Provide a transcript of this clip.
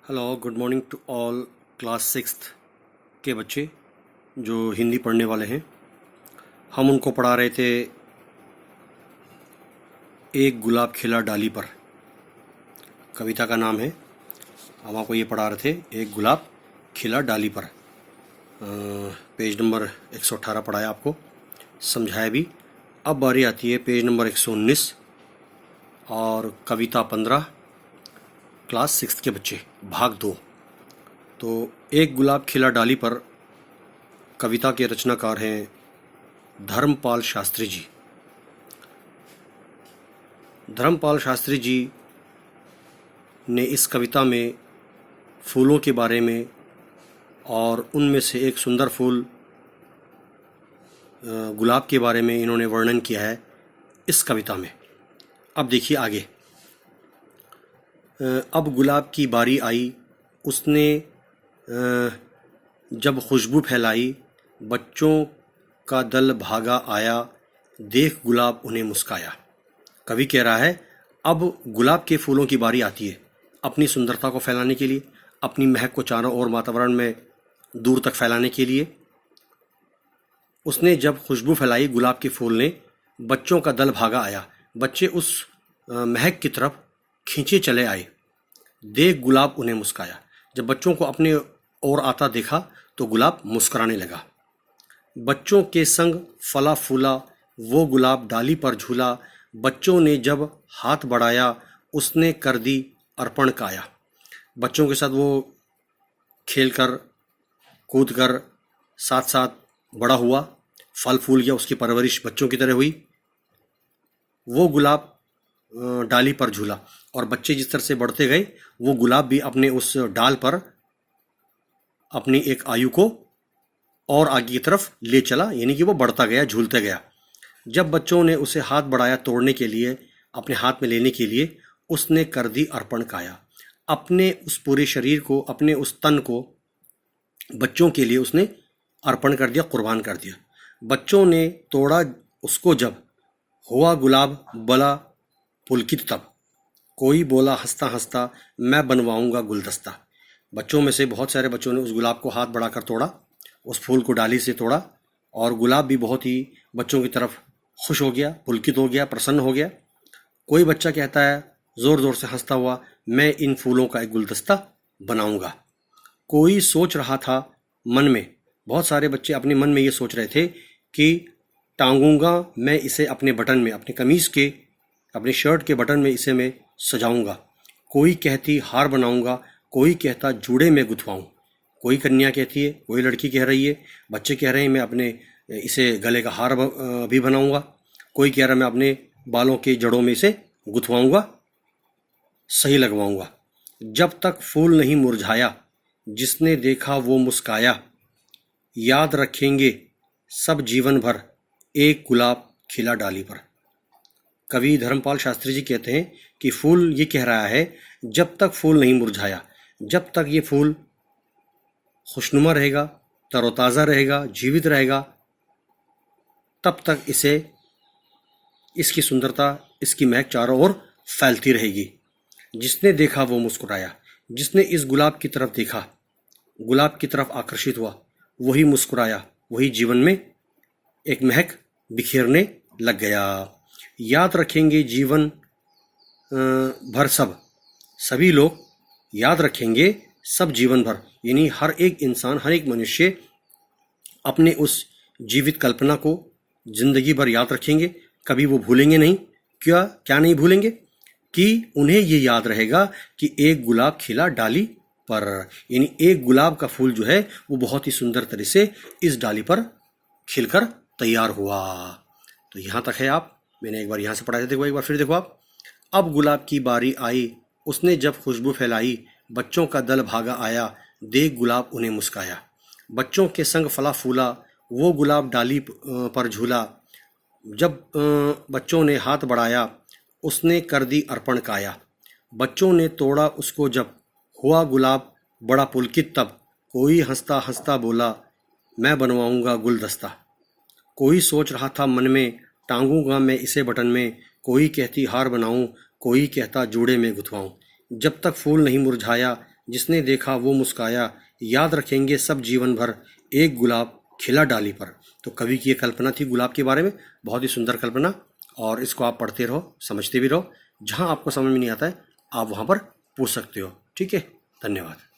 Hello, good morning to all class sixth के बच्चे जो हिंदी पढ़ने वाले हैं। हम उनको पढ़ा रहे थे एक गुलाब खिला डाली पर, कविता का नाम है। हम आपको ये पढ़ा रहे थे एक गुलाब खिला डाली पर। पेज नंबर 118 पढ़ाया आपको, समझाया भी। अब बारी आती है पेज नंबर 119 और कविता 15, क्लास सिक्स्थ के बच्चे, भाग 2। तो एक गुलाब खिला डाली पर कविता के रचनाकार हैं धर्मपाल शास्त्री जी। धर्मपाल शास्त्री जी ने इस कविता में फूलों के बारे में और उनमें से एक सुंदर फूल गुलाब के बारे में इन्होंने वर्णन किया है इस कविता में। अब देखिए आगे। अब गुलाब की बारी आई, उसने जब खुशबू फैलाई, बच्चों का दल भागा आया, देख गुलाब उन्हें मुस्काया। कवि कह रहा है अब गुलाब के फूलों की बारी आती है अपनी सुंदरता को फैलाने के लिए, अपनी महक को चारों ओर वातावरण में दूर तक फैलाने के लिए। उसने जब खुशबू फैलाई गुलाब के फूल ने, बच्चों का दल भागा आया, बच्चे उस महक की तरफ खींचे चले आए। देख गुलाब उन्हें मुस्काया, जब बच्चों को अपने ओर आता देखा तो गुलाब मुस्कुराने लगा। बच्चों के संग फला फूला, वो गुलाब डाली पर झूला, बच्चों ने जब हाथ बढ़ाया, उसने कर दी अर्पण काया। बच्चों के साथ वो खेल कर कूद कर साथ साथ बड़ा हुआ, फल फूल गया, उसकी परवरिश बच्चों की तरह हुई। वो गुलाब डाली पर झूला, और बच्चे जिस तरह से बढ़ते गए वो गुलाब भी अपने उस डाल पर अपनी एक आयु को और आगे की तरफ ले चला, यानी कि वो बढ़ता गया, झूलते गया। जब बच्चों ने उसे हाथ बढ़ाया तोड़ने के लिए, अपने हाथ में लेने के लिए, उसने कर दी अर्पण काया। अपने उस पूरे शरीर को, अपने उस तन को बच्चों के लिए उसने अर्पण कर दिया, कुर्बान कर दिया। बच्चों ने तोड़ा उसको जब, हुआ गुलाब बला पुलकित तब, कोई बोला हंसता हंसता, मैं बनवाऊंगा गुलदस्ता। बच्चों में से बहुत सारे बच्चों ने उस गुलाब को हाथ बढ़ाकर तोड़ा, उस फूल को डाली से तोड़ा, और गुलाब भी बहुत ही बच्चों की तरफ खुश हो गया, पुलकित हो गया, प्रसन्न हो गया। कोई बच्चा कहता है ज़ोर ज़ोर से हंसता हुआ, मैं इन फूलों का एक गुलदस्ता बनाऊंगा। कोई सोच रहा था मन में, बहुत सारे बच्चे अपने मन में ये सोच रहे थे कि टांगूंगा मैं इसे अपने बटन में, अपने कमीज़ के, अपने शर्ट के बटन में इसे मैं सजाऊंगा। कोई कहती हार बनाऊंगा, कोई कहता जूड़े में गुथवाऊं। कोई कन्या कहती है, कोई लड़की कह रही है, बच्चे कह रहे हैं मैं अपने इसे गले का हार भी बनाऊंगा। कोई कह रहा है मैं अपने बालों के जड़ों में इसे गुथवाऊंगा, सही लगवाऊंगा। जब तक फूल नहीं मुरझाया, जिसने देखा वो मुस्काया, याद रखेंगे सब जीवन भर, एक गुलाब खिला डाली पर। कवि धर्मपाल शास्त्री जी कहते हैं कि फूल ये कह रहा है जब तक फूल नहीं मुरझाया, जब तक ये फूल खुशनुमा रहेगा, तरोताज़ा रहेगा, जीवित रहेगा, तब तक इसे, इसकी सुंदरता, इसकी महक चारों ओर फैलती रहेगी। जिसने देखा वो मुस्कुराया, जिसने इस गुलाब की तरफ देखा, गुलाब की तरफ आकर्षित हुआ, वही मुस्कुराया, वही जीवन में एक महक बिखेरने लग गया। याद रखेंगे जीवन भर सब, सभी लोग याद रखेंगे सब जीवन भर, यानी हर एक इंसान, हर एक मनुष्य अपने उस जीवित कल्पना को जिंदगी भर याद रखेंगे, कभी वो भूलेंगे नहीं। क्या नहीं भूलेंगे कि उन्हें ये याद रहेगा कि एक गुलाब खिला डाली पर, यानी एक गुलाब का फूल जो है वो बहुत ही सुंदर तरह से इस डाली पर खिलकर तैयार हुआ। तो यहाँ तक है। आप, मैंने एक बार यहाँ से पढ़ाया था, देखो एक बार फिर देखो आप। अब गुलाब की बारी आई, उसने जब खुशबू फैलाई, बच्चों का दल भागा आया, देख गुलाब उन्हें मुस्काया। बच्चों के संग फला फूला, वो गुलाब डाली पर झूला, जब बच्चों ने हाथ बढ़ाया, उसने कर दी अर्पण काया। बच्चों ने तोड़ा उसको जब, हुआ गुलाब बड़ा पुलकित तब, कोई हंसता हंसता बोला, मैं बनवाऊंगा गुलदस्ता। कोई सोच रहा था मन में, टांगूंगा मैं इसे बटन में, कोई कहती हार बनाऊं, कोई कहता जूड़े में गुथवाऊं। जब तक फूल नहीं मुरझाया, जिसने देखा वो मुस्काया, याद रखेंगे सब जीवन भर, एक गुलाब खिला डाली पर। तो कवि की ये कल्पना थी गुलाब के बारे में, बहुत ही सुंदर कल्पना। और इसको आप पढ़ते रहो, समझते भी रहो। जहाँ आपको समझ में नहीं आता है आप वहाँ पर पूछ सकते हो। ठीक है, धन्यवाद।